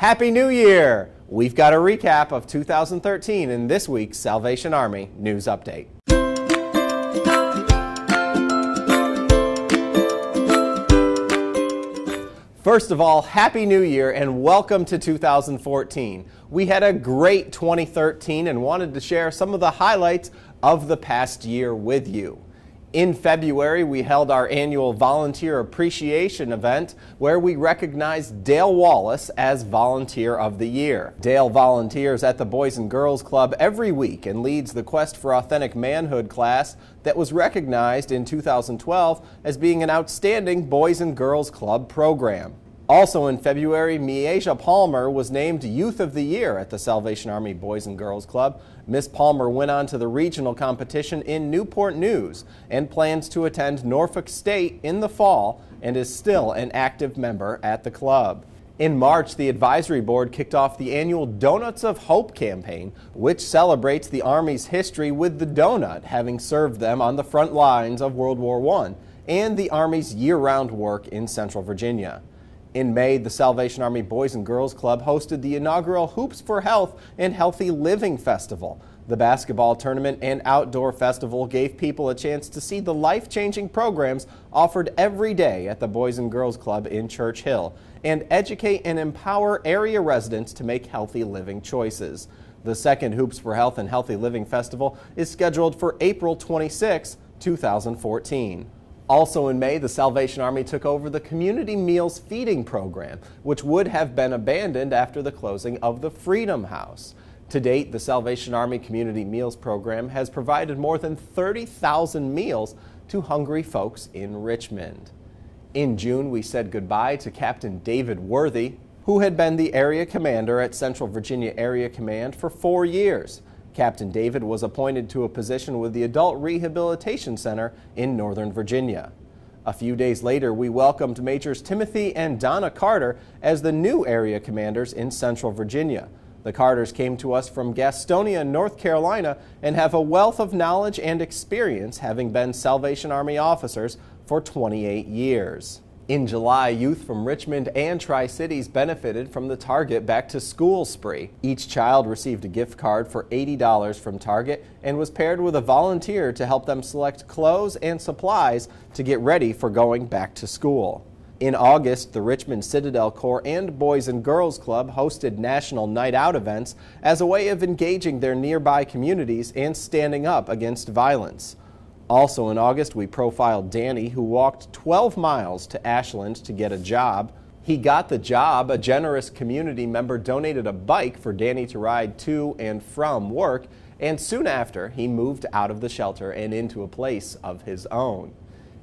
Happy New Year! We've got a recap of 2013 in this week's Salvation Army News Update. First of all, Happy New Year and welcome to 2014. We had a great 2013 and wanted to share some of the highlights of the past year with you. In February, we held our annual Volunteer Appreciation event where we recognized Dale Wallace as Volunteer of the Year. Dale volunteers at the Boys and Girls Club every week and leads the Quest for Authentic Manhood class that was recognized in 2012 as being an outstanding Boys and Girls Club program. Also in February, Miaja Palmer was named Youth of the Year at the Salvation Army Boys and Girls Club. Miss Palmer went on to the regional competition in Newport News and plans to attend Norfolk State in the fall and is still an active member at the club. In March, the advisory board kicked off the annual Donuts of Hope campaign, which celebrates the Army's history with the donut, having served them on the front lines of World War I, and the Army's year-round work in Central Virginia. In May, the Salvation Army Boys and Girls Club hosted the inaugural Hoops for Health and Healthy Living Festival. The basketball tournament and outdoor festival gave people a chance to see the life-changing programs offered every day at the Boys and Girls Club in Church Hill and educate and empower area residents to make healthy living choices. The second Hoops for Health and Healthy Living Festival is scheduled for April 26, 2014. Also in May, the Salvation Army took over the Community Meals Feeding Program, which would have been abandoned after the closing of the Freedom House. To date, the Salvation Army Community Meals Program has provided more than 30,000 meals to hungry folks in Richmond. In June, we said goodbye to Captain David Worthy, who had been the area commander at Central Virginia Area Command for 4 years. Captain David was appointed to a position with the Adult Rehabilitation Center in Northern Virginia. A few days later, we welcomed Majors Timothy and Donna Carter as the new area commanders in Central Virginia. The Carters came to us from Gastonia, North Carolina, and have a wealth of knowledge and experience, having been Salvation Army officers for 28 years. In July, youth from Richmond and Tri-Cities benefited from the Target Back to School spree. Each child received a gift card for $80 from Target and was paired with a volunteer to help them select clothes and supplies to get ready for going back to school. In August, the Richmond Citadel Corps and Boys and Girls Club hosted national night out events as a way of engaging their nearby communities and standing up against violence. Also in August, we profiled Danny, who walked 12 miles to Ashland to get a job. He got the job. A generous community member donated a bike for Danny to ride to and from work, and soon after, he moved out of the shelter and into a place of his own.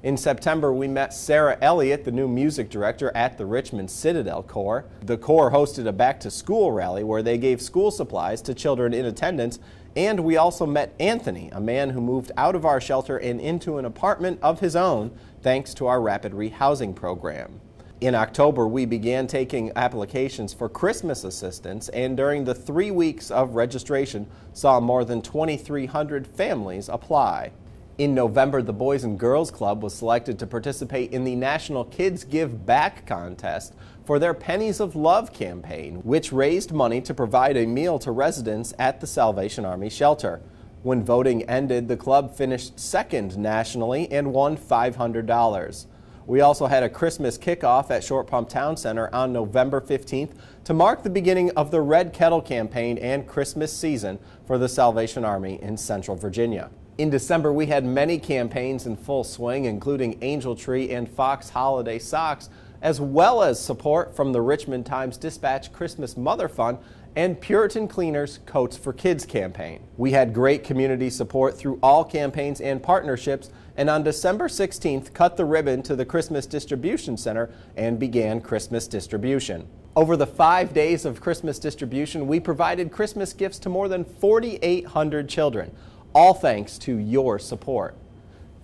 In September, we met Sarah Elliott, the new music director at the Richmond Citadel Corps. The Corps hosted a back-to-school rally where they gave school supplies to children in attendance, and we also met Anthony, a man who moved out of our shelter and into an apartment of his own thanks to our rapid rehousing program. In October, we began taking applications for Christmas assistance, and during the 3 weeks of registration, saw more than 2,300 families apply. In November, the Boys and Girls Club was selected to participate in the National Kids Give Back contest for their Pennies of Love campaign, which raised money to provide a meal to residents at the Salvation Army shelter. When voting ended, the club finished second nationally and won $500. We also had a Christmas kickoff at Short Pump Town Center on November 15th to mark the beginning of the Red Kettle campaign and Christmas season for the Salvation Army in Central Virginia. In December, we had many campaigns in full swing, including Angel Tree and Fox Holiday Socks, as well as support from the Richmond Times-Dispatch Christmas Mother Fund and Puritan Cleaners Coats for Kids campaign. We had great community support through all campaigns and partnerships, and on December 16th, cut the ribbon to the Christmas Distribution Center and began Christmas distribution. Over the 5 days of Christmas distribution, we provided Christmas gifts to more than 4,800 children, all thanks to your support.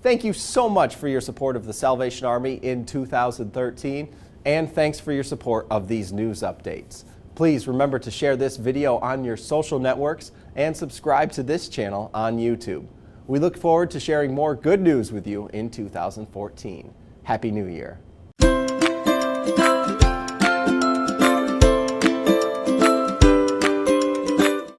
Thank you so much for your support of the Salvation Army in 2013, and thanks for your support of these news updates. Please remember to share this video on your social networks and subscribe to this channel on YouTube. We look forward to sharing more good news with you in 2014. Happy New Year.